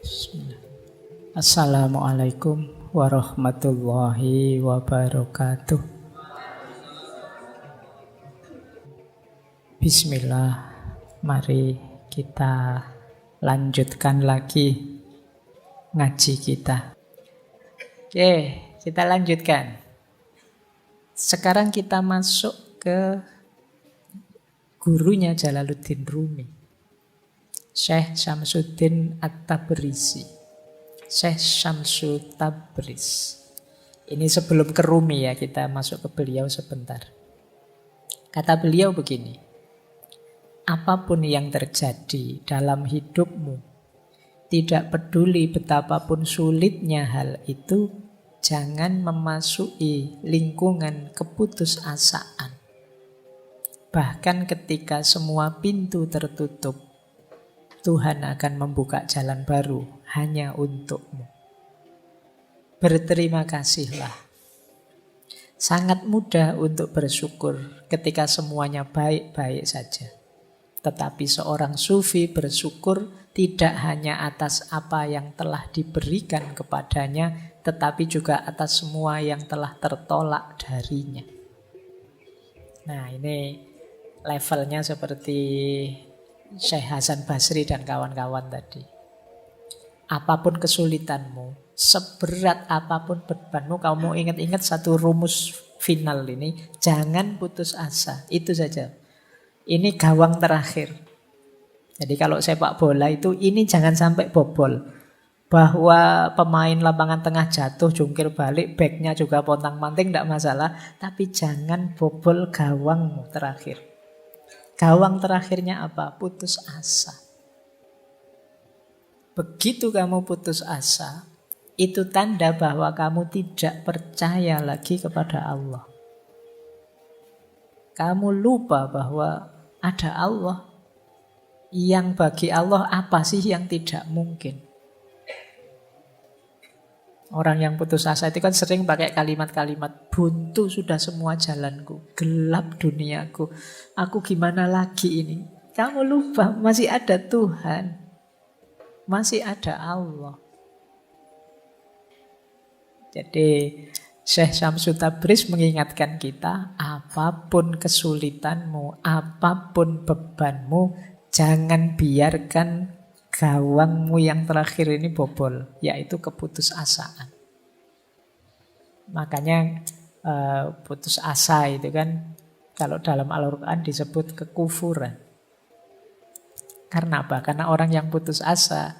Bismillah. Assalamualaikum warahmatullahi wabarakatuh. Bismillah. Mari kita lanjutkan lagi ngaji kita. Oke, kita lanjutkan. Sekarang kita masuk ke gurunya Jalaluddin Rumi, Syekh Syamsuddin At-Tabrisi, Syekh Syamsu Tabriz. Ini sebelum ke Rumi ya, kita masuk ke beliau sebentar. Kata beliau begini, apapun yang terjadi dalam hidupmu, tidak peduli betapapun sulitnya hal itu, jangan memasuki lingkungan keputusasaan. Bahkan ketika semua pintu tertutup, Tuhan akan membuka jalan baru hanya untukmu. Berterima kasihlah. Sangat mudah untuk bersyukur ketika semuanya baik-baik saja. Tetapi seorang sufi bersyukur tidak hanya atas apa yang telah diberikan kepadanya, tetapi juga atas semua yang telah tertolak darinya. Nah, ini levelnya seperti Syekh Hasan Basri dan kawan-kawan tadi. Apapun kesulitanmu, seberat apapun bebanmu, kamu ingat-ingat satu rumus final ini, jangan putus asa. Itu saja. Ini gawang terakhir. Jadi kalau sepak bola itu, ini jangan sampai bobol. Bahwa pemain lapangan tengah jatuh, jungkir balik, backnya juga pontang-panting, tidak masalah. Tapi jangan bobol gawangmu terakhir. Gawang terakhirnya apa? Putus asa. Begitu kamu putus asa, itu tanda bahwa kamu tidak percaya lagi kepada Allah. Kamu lupa bahwa ada Allah. Yang bagi Allah apa sih yang tidak mungkin? Orang yang putus asa itu kan sering pakai kalimat-kalimat, buntu sudah semua jalanku, gelap duniaku, aku gimana lagi ini? Kamu lupa masih ada Tuhan, masih ada Allah. Jadi Syekh Syamsu Tabriz mengingatkan kita, apapun kesulitanmu, apapun bebanmu, jangan biarkan gawangmu yang terakhir ini bobol, yaitu keputusasaan. Makanya putus asa itu kan kalau dalam Al-Quran disebut kekufuran. Karena apa? Karena orang yang putus asa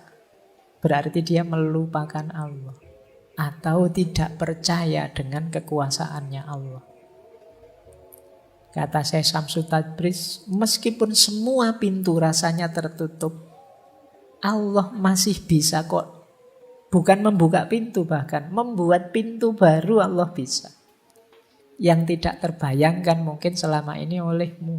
berarti dia melupakan Allah atau tidak percaya dengan kekuasaannya Allah. Kata Syekh Syamsu Tabriz, meskipun semua pintu rasanya tertutup, Allah masih bisa kok. Bukan membuka pintu, bahkan membuat pintu baru Allah bisa. Yang tidak terbayangkan mungkin selama ini olehmu.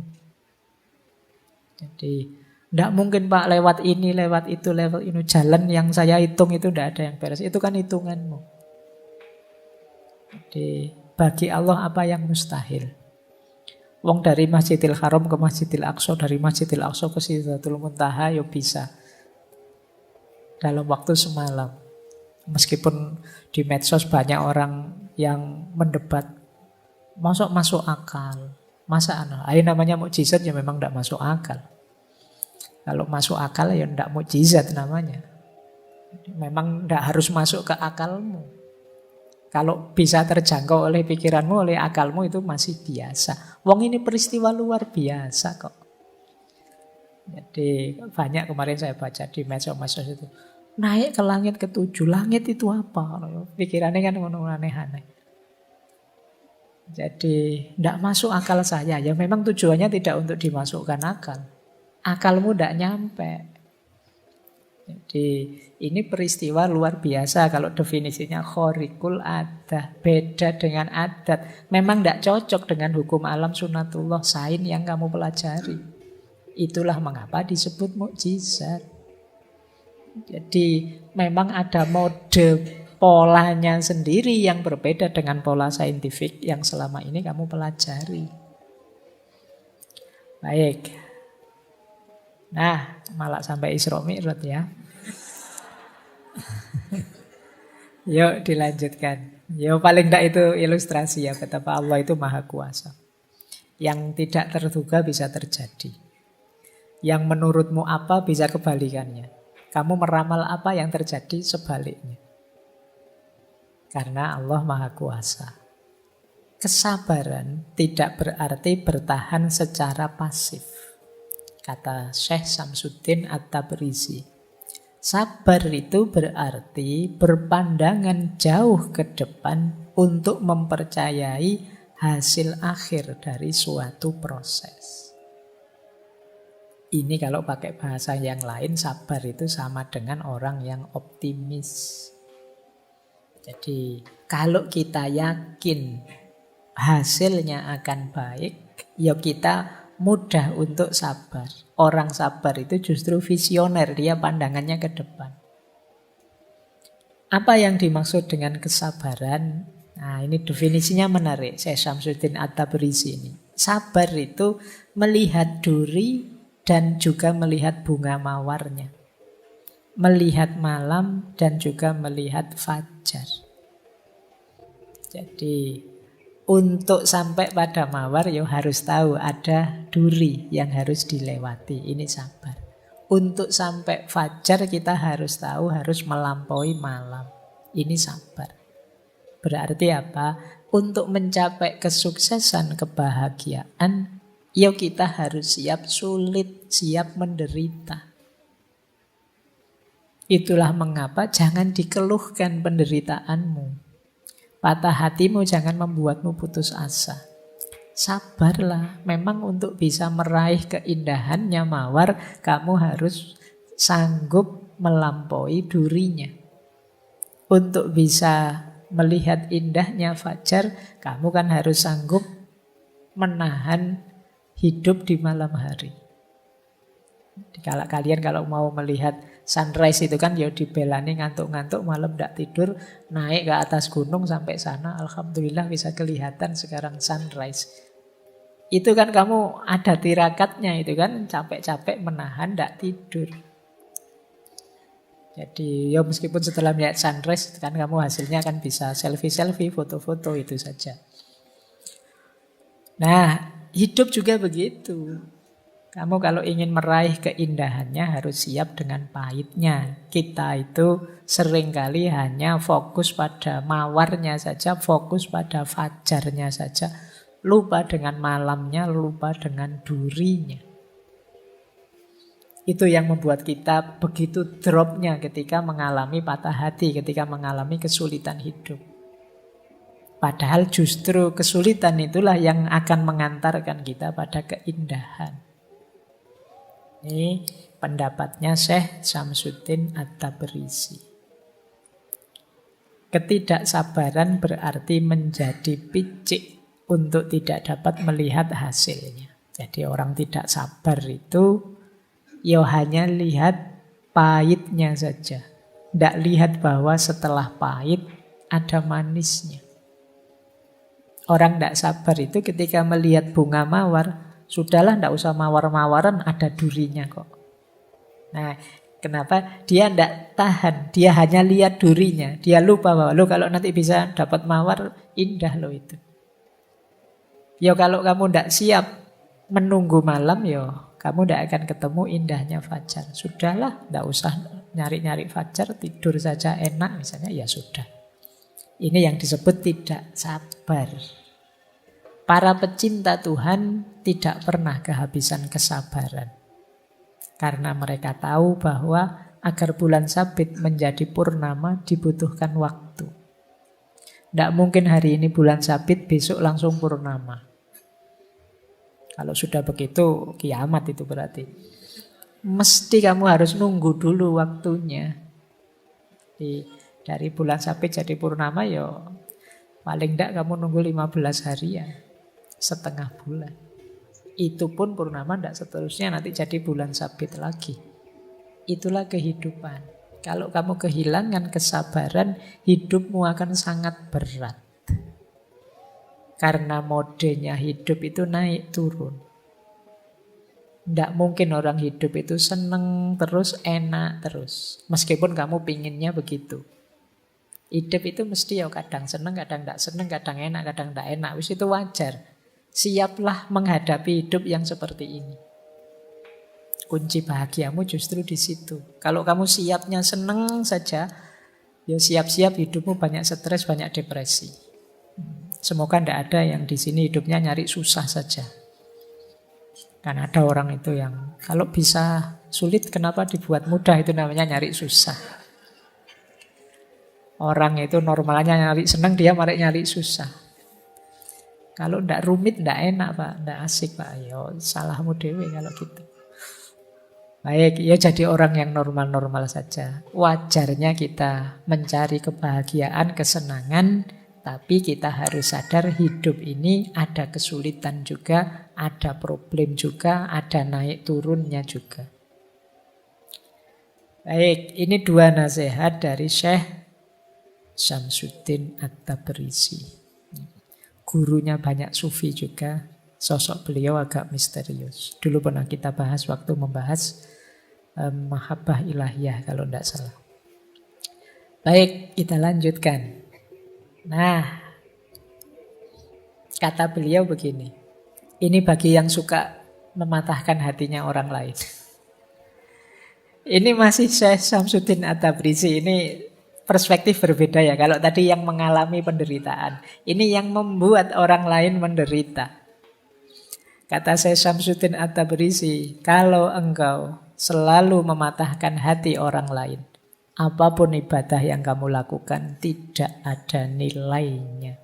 Jadi tidak mungkin Pak lewat ini, lewat itu, lewat ini. Jalan yang saya hitung itu tidak ada yang beres. Itu kan hitunganmu. Jadi bagi Allah apa yang mustahil? Wong dari Masjidil Haram ke Masjidil Aqsa, dari Masjidil Aqsa ke Sidratul Muntaha ya bisa. Dalam waktu semalam. Meskipun di medsos banyak orang yang mendebat, masuk akal. Masa namanya mukjizat ya memang tidak masuk akal. Kalau masuk akal ya tidak mukjizat namanya. Memang tidak harus masuk ke akalmu. Kalau bisa terjangkau oleh pikiranmu, oleh akalmu itu masih biasa. Wong ini peristiwa luar biasa kok. Jadi banyak kemarin saya baca di medsos itu. Naik ke langit ke-7, langit itu apa? Pikirannya kan aneh-aneh. Jadi tidak masuk akal saya. Ya memang tujuannya tidak untuk dimasukkan akal. Akalmu tidak nyampe. Jadi ini peristiwa luar biasa kalau definisinya khorikul adah. Beda dengan adat. Memang tidak cocok dengan hukum alam sunatullah, sains yang kamu pelajari. Itulah mengapa disebut mukjizat. Jadi memang ada mode polanya sendiri yang berbeda dengan pola saintifik yang selama ini kamu pelajari. Baik. Nah, malah sampai Isra Mi'raj ya. Yuk dilanjutkan. Yo paling tidak itu ilustrasi ya betapa Allah itu maha kuasa. Yang tidak terduga bisa terjadi. Yang menurutmu apa bisa kebalikannya. Kamu meramal apa yang terjadi sebaliknya. Karena Allah maha kuasa. Kesabaran tidak berarti bertahan secara pasif. Kata Syekh Samsuddin At-Tabrizi. Sabar itu berarti berpandangan jauh ke depan untuk mempercayai hasil akhir dari suatu proses. Ini kalau pakai bahasa yang lain, sabar itu sama dengan orang yang optimis. Jadi kalau kita yakin hasilnya akan baik, ya kita mudah untuk sabar. Orang sabar itu justru visioner, dia pandangannya ke depan. Apa yang dimaksud dengan kesabaran? Nah, ini definisinya menarik. Syekh Samsuddin At-Tabrizi ini. Sabar itu melihat duri dan juga melihat bunga mawarnya. Melihat malam dan juga melihat fajar. Jadi untuk sampai pada mawar ya harus tahu ada duri yang harus dilewati. Ini sabar. Untuk sampai fajar kita harus tahu harus melampaui malam. Ini sabar. Berarti apa? Untuk mencapai kesuksesan, kebahagiaan, ya kita harus siap sulit, siap menderita. Itulah mengapa jangan dikeluhkan penderitaanmu. Patah hatimu jangan membuatmu putus asa. Sabarlah. Memang untuk bisa meraih keindahannya mawar, kamu harus sanggup melampaui durinya. Untuk bisa melihat indahnya fajar, kamu kan harus sanggup menahan hidup di malam hari. Kalau kalian kalau mau melihat sunrise itu kan ya dibelani ngantuk-ngantuk malam tidak tidur, naik ke atas gunung sampai sana, alhamdulillah bisa kelihatan sekarang sunrise. Itu kan kamu ada tirakatnya, itu kan capek-capek menahan tidak tidur. Jadi ya meskipun setelah melihat sunrise kan kamu hasilnya kan bisa selfie-selfie, foto-foto itu saja. Nah, hidup juga begitu. Kamu kalau ingin meraih keindahannya harus siap dengan pahitnya. Kita itu seringkali hanya fokus pada mawarnya saja, fokus pada fajarnya saja. Lupa dengan malamnya, lupa dengan durinya. Itu yang membuat kita begitu dropnya ketika mengalami patah hati, ketika mengalami kesulitan hidup. Padahal justru kesulitan itulah yang akan mengantarkan kita pada keindahan. Ini pendapatnya Syekh Samsuddin At-Tabrizi. Ketidaksabaran berarti menjadi picik untuk tidak dapat melihat hasilnya. Jadi orang tidak sabar itu ya hanya lihat pahitnya saja. Tidak lihat bahwa setelah pahit ada manisnya. Orang tidak sabar itu ketika melihat bunga mawar, sudahlah, tidak usah mawar-mawaran, ada durinya kok. Nah, kenapa? Dia tidak tahan, dia hanya lihat durinya. Dia lupa bahwa kalau nanti bisa dapat mawar, indah loh itu. Ya kalau kamu tidak siap menunggu malam, ya kamu tidak akan ketemu indahnya fajar. Sudahlah, tidak usah nyari-nyari fajar, tidur saja enak misalnya, ya sudah. Ini yang disebut tidak sabar. Para pecinta Tuhan tidak pernah kehabisan kesabaran. Karena mereka tahu bahwa agar bulan sabit menjadi purnama dibutuhkan waktu. Tidak mungkin hari ini bulan sabit, besok langsung purnama. Kalau sudah begitu, kiamat itu berarti. Mesti kamu harus nunggu dulu waktunya. Dari bulan sabit jadi purnama, ya paling tidak kamu nunggu 15 hari ya. Setengah bulan. Itu pun purnama tidak seterusnya nanti jadi bulan sabit lagi. Itulah kehidupan. Kalau kamu kehilangan kesabaran, hidupmu akan sangat berat. Karena modenya hidup itu naik turun. Tidak mungkin orang hidup itu seneng terus, enak terus. Meskipun kamu pinginnya begitu. Hidup itu mesti ya kadang seneng, kadang tidak seneng, kadang enak, kadang tidak enak. Wis itu wajar. Siaplah menghadapi hidup yang seperti ini. Kunci bahagiamu justru di situ. Kalau kamu siapnya seneng saja, ya siap-siap hidupmu banyak stres, banyak depresi. Semoga tidak ada yang di sini hidupnya nyari susah saja. Kan ada orang itu yang kalau bisa sulit kenapa dibuat mudah, itu namanya nyari susah. Orang itu normalnya nyari seneng, dia malah nyari susah. Kalau tidak rumit, tidak enak Pak, tidak asik Pak. Yo salahmu dewe kalau gitu. Baik, ya jadi orang yang normal-normal saja. Wajarnya kita mencari kebahagiaan, kesenangan, tapi kita harus sadar hidup ini ada kesulitan juga, ada problem juga, ada naik turunnya juga. Baik, ini 2 nasihat dari Syekh Syamsuddin At-Tabrisi. Gurunya banyak sufi juga. Sosok beliau agak misterius. Dulu pernah kita bahas waktu membahas Mahabbah Ilahiyah kalau tidak salah. Baik, kita lanjutkan. Nah, kata beliau begini. Ini bagi yang suka mematahkan hatinya orang lain. Ini masih Syekh Syamsuddin At-Tabrisi. Ini perspektif berbeda ya. Kalau tadi yang mengalami penderitaan, ini yang membuat orang lain menderita. Kata Syekh Syamsuddin At-Tabrisi, kalau engkau selalu mematahkan hati orang lain, apapun ibadah yang kamu lakukan tidak ada nilainya.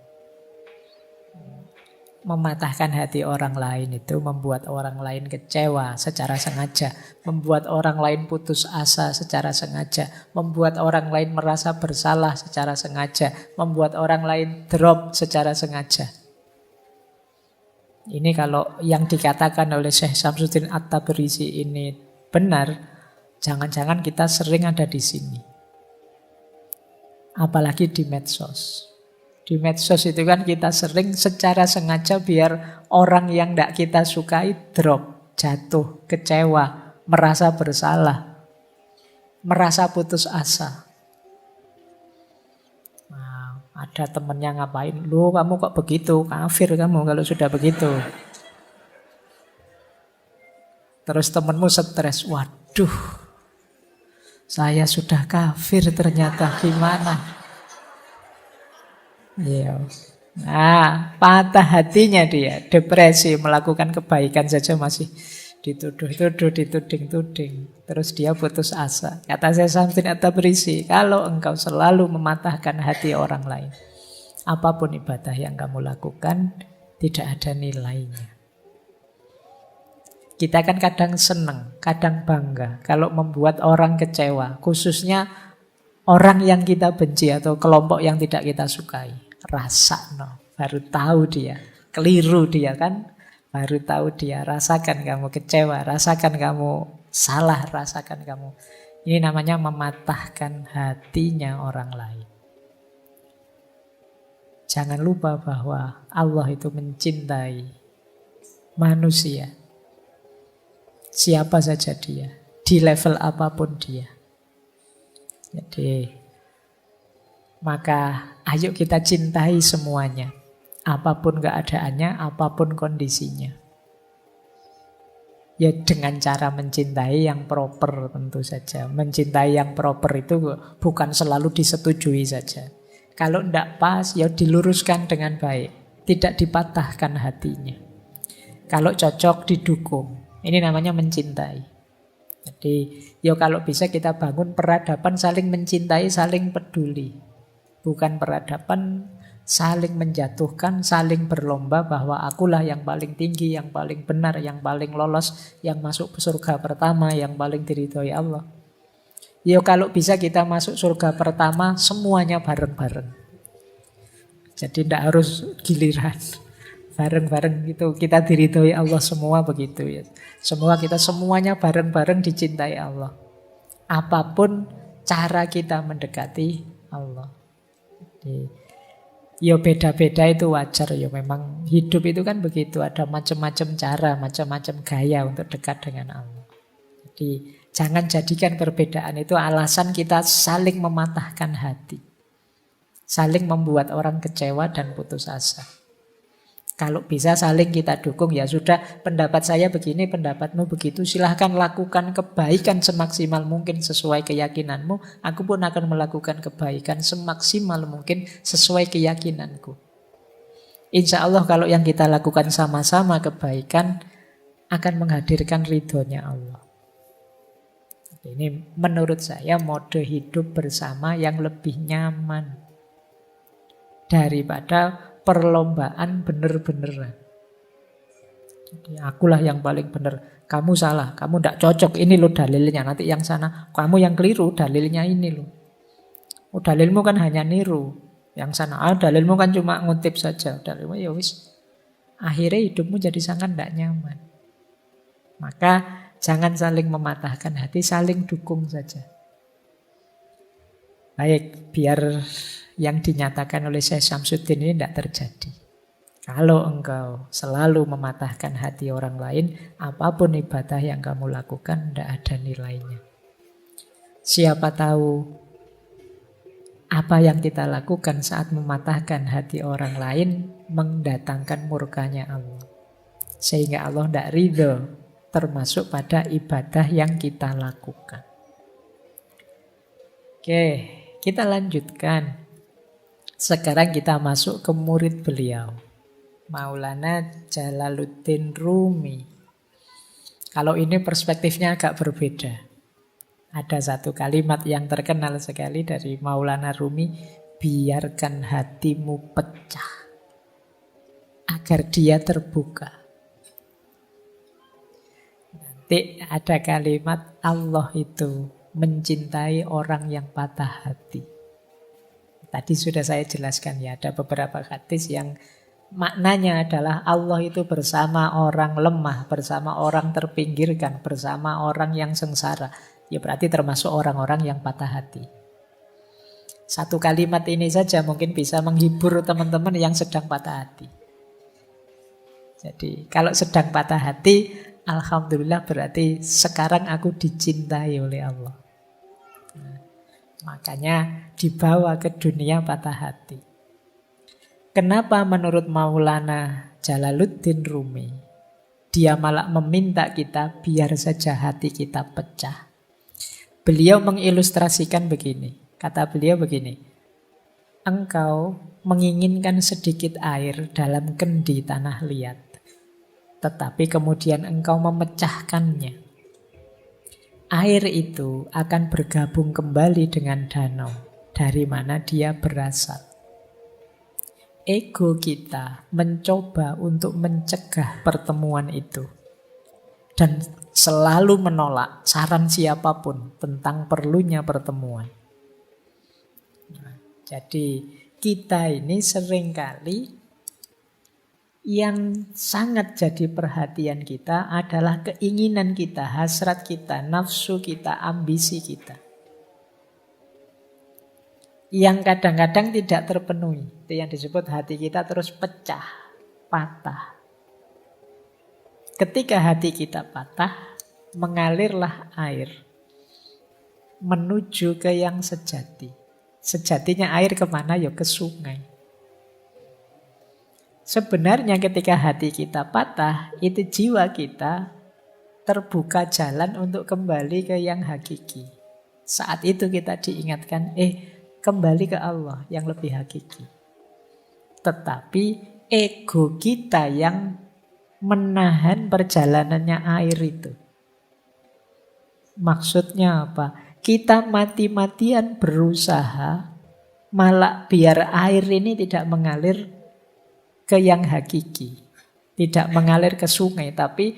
Mematahkan hati orang lain itu membuat orang lain kecewa secara sengaja, membuat orang lain putus asa secara sengaja, membuat orang lain merasa bersalah secara sengaja, membuat orang lain drop secara sengaja. Ini kalau yang dikatakan oleh Syekh Syamsuddin At-Tabrisi ini benar, jangan-jangan kita sering ada di sini. Apalagi di medsos. Di medsos itu kan kita sering secara sengaja biar orang yang tidak kita sukai drop, jatuh, kecewa, merasa bersalah, merasa putus asa. Nah, ada temennya ngapain, "Loh kamu kok begitu, kafir kamu kalau sudah begitu." Terus temenmu stres, "Waduh, saya sudah kafir ternyata, gimana?" Iya. Nah, patah hatinya dia, depresi, melakukan kebaikan saja masih dituduh-tuduh, dituding-tuding. Terus dia putus asa. Kata saya Syamsuddin At-Tabrisi, kalau engkau selalu mematahkan hati orang lain, apapun ibadah yang kamu lakukan, tidak ada nilainya. Kita kan kadang senang, kadang bangga kalau membuat orang kecewa, khususnya orang yang kita benci atau kelompok yang tidak kita sukai. Rasa, baru tahu dia, keliru dia kan, baru tahu dia, rasakan kamu kecewa, rasakan kamu salah, rasakan kamu. Ini namanya mematahkan hatinya orang lain. Jangan lupa bahwa Allah itu mencintai manusia. Siapa saja dia, di level apapun dia. Jadi, maka ayo kita cintai semuanya. Apapun keadaannya, apapun kondisinya. Ya dengan cara mencintai yang proper tentu saja. Mencintai yang proper itu bukan selalu disetujui saja. Kalau tidak pas, ya diluruskan dengan baik. Tidak dipatahkan hatinya. Kalau cocok, didukung. Ini namanya mencintai. Jadi, ya kalau bisa kita bangun peradaban saling mencintai, saling peduli. Bukan peradaban saling menjatuhkan, saling berlomba bahwa akulah yang paling tinggi, yang paling benar, yang paling lolos, yang masuk surga pertama, yang paling diridhoi Allah. Ya kalau bisa kita masuk surga pertama semuanya bareng-bareng. Jadi tidak harus giliran. Bareng-bareng gitu kita diridhoi Allah semua begitu ya. Kita semuanya bareng-bareng dicintai Allah. Apapun cara kita mendekati Allah. Ya beda-beda itu wajar, ya memang hidup itu kan begitu, ada macam-macam cara, macam-macam gaya untuk dekat dengan Allah. Jadi jangan jadikan perbedaan itu alasan kita saling mematahkan hati, saling membuat orang kecewa dan putus asa. Kalau bisa saling kita dukung, ya sudah, pendapat saya begini, pendapatmu begitu, silahkan lakukan kebaikan semaksimal mungkin sesuai keyakinanmu, aku pun akan melakukan kebaikan semaksimal mungkin sesuai keyakinanku. Insya Allah kalau yang kita lakukan sama-sama kebaikan akan menghadirkan ridhonya Allah. Ini menurut saya mode hidup bersama yang lebih nyaman daripada perlombaan bener-beneran. Jadi akulah yang paling benar, kamu salah, kamu tidak cocok, ini loh dalilnya. Nanti yang sana, kamu yang keliru, dalilnya ini loh. Oh, dalilmu kan hanya niru. Yang sana, dalilmu kan cuma ngutip saja. Dalilmu ya wis. Akhirnya hidupmu jadi sangat tidak nyaman. Maka jangan saling mematahkan hati, saling dukung saja. Baik, biar yang dinyatakan oleh Syekh Syamsuddin ini tidak terjadi. Kalau engkau selalu mematahkan hati orang lain, apapun ibadah yang kamu lakukan tidak ada nilainya. Siapa tahu apa yang kita lakukan saat mematahkan hati orang lain mendatangkan murkanya Allah. Sehingga Allah tidak ridho, termasuk pada ibadah yang kita lakukan. Oke, kita lanjutkan. Sekarang kita masuk ke murid beliau, Maulana Jalaluddin Rumi. Kalau ini perspektifnya agak berbeda. Ada satu kalimat yang terkenal sekali dari Maulana Rumi, biarkan hatimu pecah agar dia terbuka. Nanti ada kalimat, Allah itu mencintai orang yang patah hati. Tadi sudah saya jelaskan ya, ada beberapa hadis yang maknanya adalah Allah itu bersama orang lemah, bersama orang terpinggirkan, bersama orang yang sengsara. Ya berarti termasuk orang-orang yang patah hati. Satu kalimat ini saja mungkin bisa menghibur teman-teman yang sedang patah hati. Jadi kalau sedang patah hati, alhamdulillah berarti sekarang aku dicintai oleh Allah. Makanya dibawa ke dunia patah hati. Kenapa menurut Maulana Jalaluddin Rumi dia malah meminta kita biar saja hati kita pecah? Beliau mengilustrasikan begini. Kata beliau begini, engkau menginginkan sedikit air dalam kendi tanah liat, tetapi kemudian engkau memecahkannya. Air itu akan bergabung kembali dengan danau dari mana dia berasal. Ego kita mencoba untuk mencegah pertemuan itu dan selalu menolak saran siapapun tentang perlunya pertemuan. Nah, jadi kita ini seringkali yang sangat jadi perhatian kita adalah keinginan kita, hasrat kita, nafsu kita, ambisi kita. Yang kadang-kadang tidak terpenuhi. Itu yang disebut hati kita terus pecah, patah. Ketika hati kita patah, mengalirlah air menuju ke yang sejati. Sejatinya air kemana? Ya ke sungai. Sebenarnya ketika hati kita patah, itu jiwa kita terbuka jalan untuk kembali ke yang hakiki. Saat itu kita diingatkan, kembali ke Allah yang lebih hakiki. Tetapi ego kita yang menahan perjalanannya air itu. Maksudnya apa? Kita mati-matian berusaha malah biar air ini tidak mengalir ke yang hakiki. Tidak mengalir ke sungai, tapi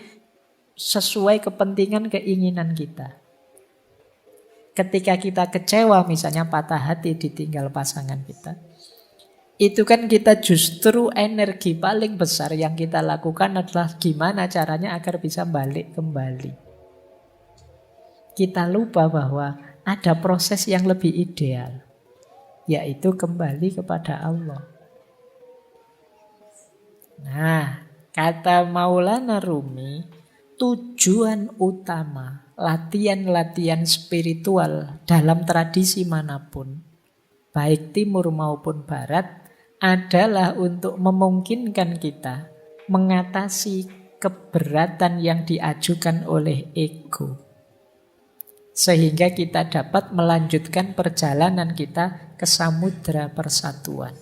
sesuai kepentingan keinginan kita. Ketika kita kecewa, misalnya patah hati ditinggal pasangan kita, itu kan kita justru energi paling besar yang kita lakukan adalah gimana caranya agar bisa balik kembali. Kita lupa bahwa ada proses yang lebih ideal, yaitu kembali kepada Allah. Nah, kata Maulana Rumi, tujuan utama latihan-latihan spiritual dalam tradisi manapun, baik timur maupun barat, adalah untuk memungkinkan kita mengatasi keberatan yang diajukan oleh ego. Sehingga kita dapat melanjutkan perjalanan kita ke samudra persatuan.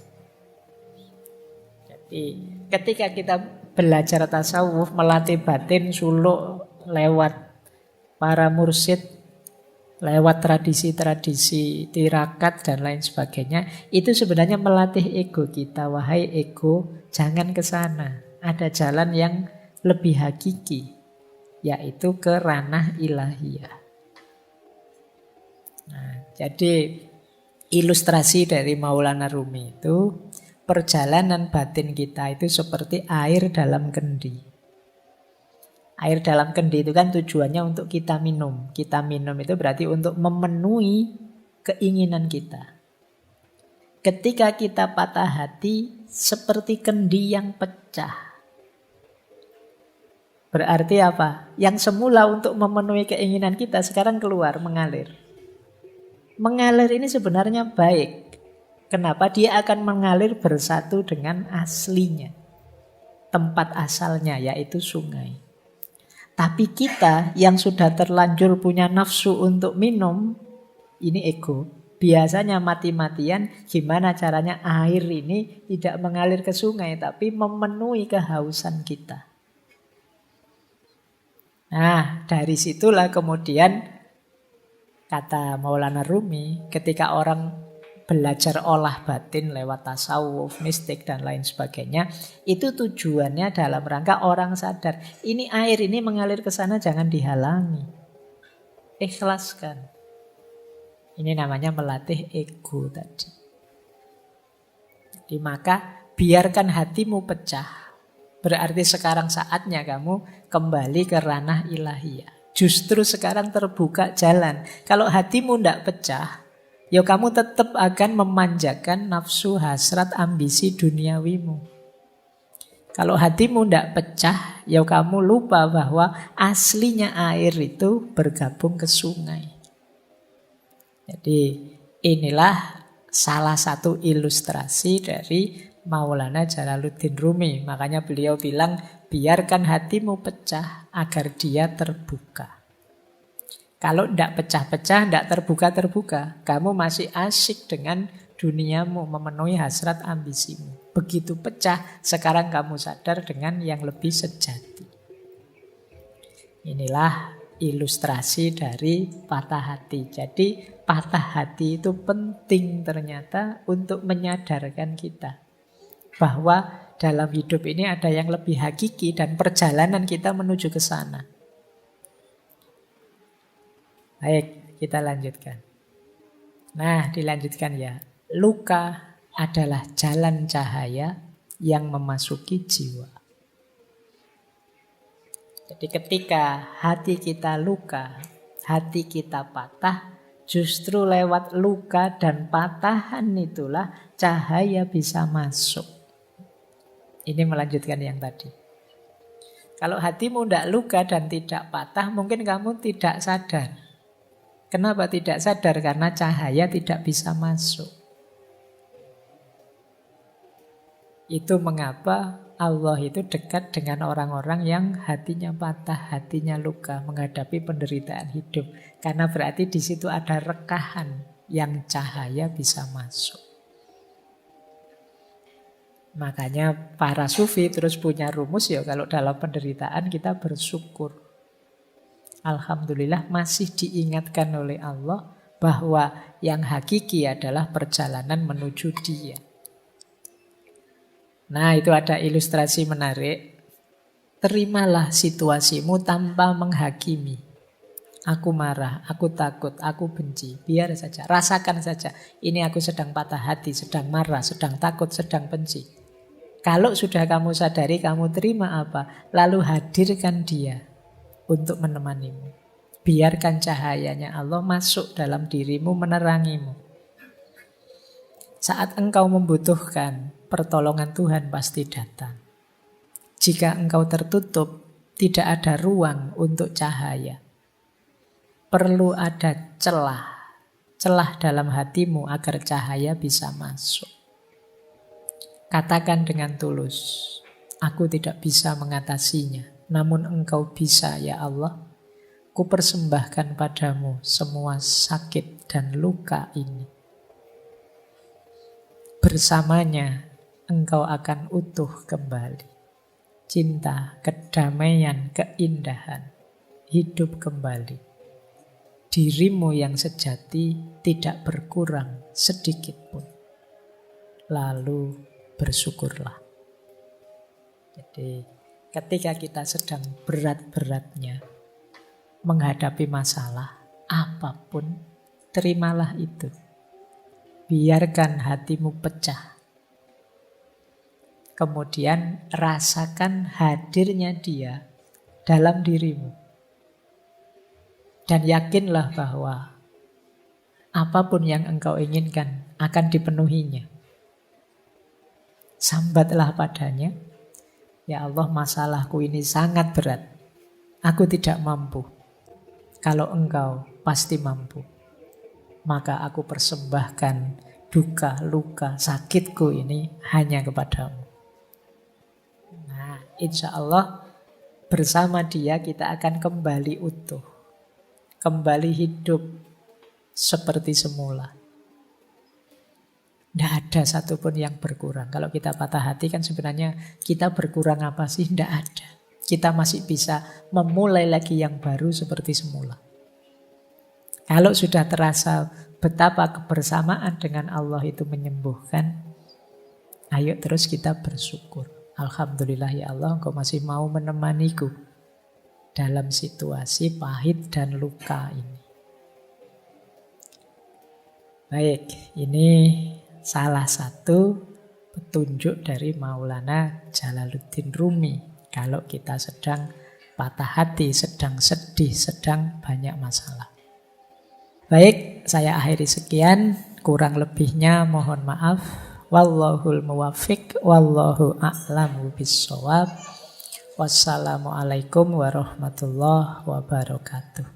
Jadi ketika kita belajar tasawuf, melatih batin, suluk lewat para mursyid, lewat tradisi-tradisi tirakat dan lain sebagainya, itu sebenarnya melatih ego kita. Wahai ego, jangan ke sana. Ada jalan yang lebih hakiki, yaitu ke ranah ilahiyah. Nah, jadi ilustrasi dari Maulana Rumi itu, perjalanan batin kita itu seperti air dalam kendi. Air dalam kendi itu kan tujuannya untuk kita minum. Kita minum itu berarti untuk memenuhi keinginan kita. Ketika kita patah hati, seperti kendi yang pecah. Berarti apa? Yang semula untuk memenuhi keinginan kita sekarang keluar, mengalir. Mengalir ini sebenarnya baik. Kenapa? Dia akan mengalir bersatu dengan aslinya. Tempat asalnya, yaitu sungai. Tapi kita yang sudah terlanjur punya nafsu untuk minum, ini ego. Biasanya mati-matian gimana caranya air ini tidak mengalir ke sungai, tapi memenuhi kehausan kita. Nah, dari situlah kemudian kata Maulana Rumi, ketika orang belajar olah batin lewat tasawuf, mistik dan lain sebagainya, itu tujuannya dalam rangka orang sadar, ini air ini mengalir ke sana jangan dihalangi. Ikhlaskan. Ini namanya melatih ego tadi. Jadi maka biarkan hatimu pecah. Berarti sekarang saatnya kamu kembali ke ranah ilahiyah. Justru sekarang terbuka jalan. Kalau hatimu tidak pecah, ya kamu tetap akan memanjakan nafsu, hasrat, ambisi duniawimu. Kalau hatimu tidak pecah, ya kamu lupa bahwa aslinya air itu bergabung ke sungai. Jadi inilah salah satu ilustrasi dari Maulana Jalaluddin Rumi. Makanya beliau bilang, biarkan hatimu pecah agar dia terbuka. Kalau tidak pecah-pecah, tidak terbuka-terbuka, kamu masih asyik dengan duniamu, memenuhi hasrat ambisimu. Begitu pecah, sekarang kamu sadar dengan yang lebih sejati. Inilah ilustrasi dari patah hati. Jadi patah hati itu penting ternyata untuk menyadarkan kita bahwa dalam hidup ini ada yang lebih hakiki dan perjalanan kita menuju ke sana. Baik, kita lanjutkan. Nah, dilanjutkan ya. Luka adalah jalan cahaya yang memasuki jiwa. Jadi ketika hati kita luka, hati kita patah, justru lewat luka dan patahan itulah cahaya bisa masuk. Ini melanjutkan yang tadi. Kalau hatimu tidak luka dan tidak patah, mungkin kamu tidak sadar. Kenapa tidak sadar? Karena cahaya tidak bisa masuk. Itu mengapa Allah itu dekat dengan orang-orang yang hatinya patah, hatinya luka, menghadapi penderitaan hidup. Karena berarti di situ ada rekahan yang cahaya bisa masuk. Makanya para sufi terus punya rumus ya, kalau dalam penderitaan kita bersyukur. Alhamdulillah masih diingatkan oleh Allah bahwa yang hakiki adalah perjalanan menuju Dia. Nah, itu ada ilustrasi menarik. Terimalah situasimu tanpa menghakimi. Aku marah, aku takut, aku benci. Biar saja, rasakan saja. Ini aku sedang patah hati, sedang marah, sedang takut, sedang benci. Kalau sudah kamu sadari, kamu terima apa? Lalu hadirkan Dia untuk menemanimu. Biarkan cahayanya Allah masuk dalam dirimu, menerangimu. Saat engkau membutuhkan, pertolongan Tuhan pasti datang. Jika engkau tertutup, tidak ada ruang untuk cahaya. Perlu ada celah dalam hatimu agar cahaya bisa masuk. Katakan dengan tulus, aku tidak bisa mengatasinya, namun engkau bisa ya Allah. Kupersembahkan padamu semua sakit dan luka ini. Bersamanya engkau akan utuh kembali. Cinta, kedamaian, keindahan, hidup kembali. Dirimu yang sejati tidak berkurang sedikit pun. Lalu bersyukurlah. Jadi ketika kita sedang berat-beratnya menghadapi masalah apapun, terimalah itu. Biarkan hatimu pecah. Kemudian rasakan hadirnya Dia dalam dirimu. Dan yakinlah bahwa apapun yang engkau inginkan akan dipenuhinya. Sambatlah padanya, ya Allah, masalahku ini sangat berat. Aku tidak mampu. Kalau engkau pasti mampu. Maka aku persembahkan duka, luka, sakitku ini hanya kepadamu. Nah, insya Allah bersama Dia kita akan kembali utuh. Kembali hidup seperti semula. Tidak ada satupun yang berkurang. Kalau kita patah hati kan sebenarnya kita berkurang apa sih? Tidak ada. Kita masih bisa memulai lagi yang baru seperti semula. Kalau sudah terasa betapa kebersamaan dengan Allah itu menyembuhkan, ayo terus kita bersyukur. Alhamdulillah ya Allah, Engkau masih mau menemaniku dalam situasi pahit dan luka ini. Baik, ini salah satu petunjuk dari Maulana Jalaluddin Rumi. Kalau kita sedang patah hati, sedang sedih, sedang banyak masalah. Baik, saya akhiri sekian. Kurang lebihnya mohon maaf. Wallahul muwaffiq, wallahu a'lamu bissawab. Wassalamualaikum warahmatullahi wabarakatuh.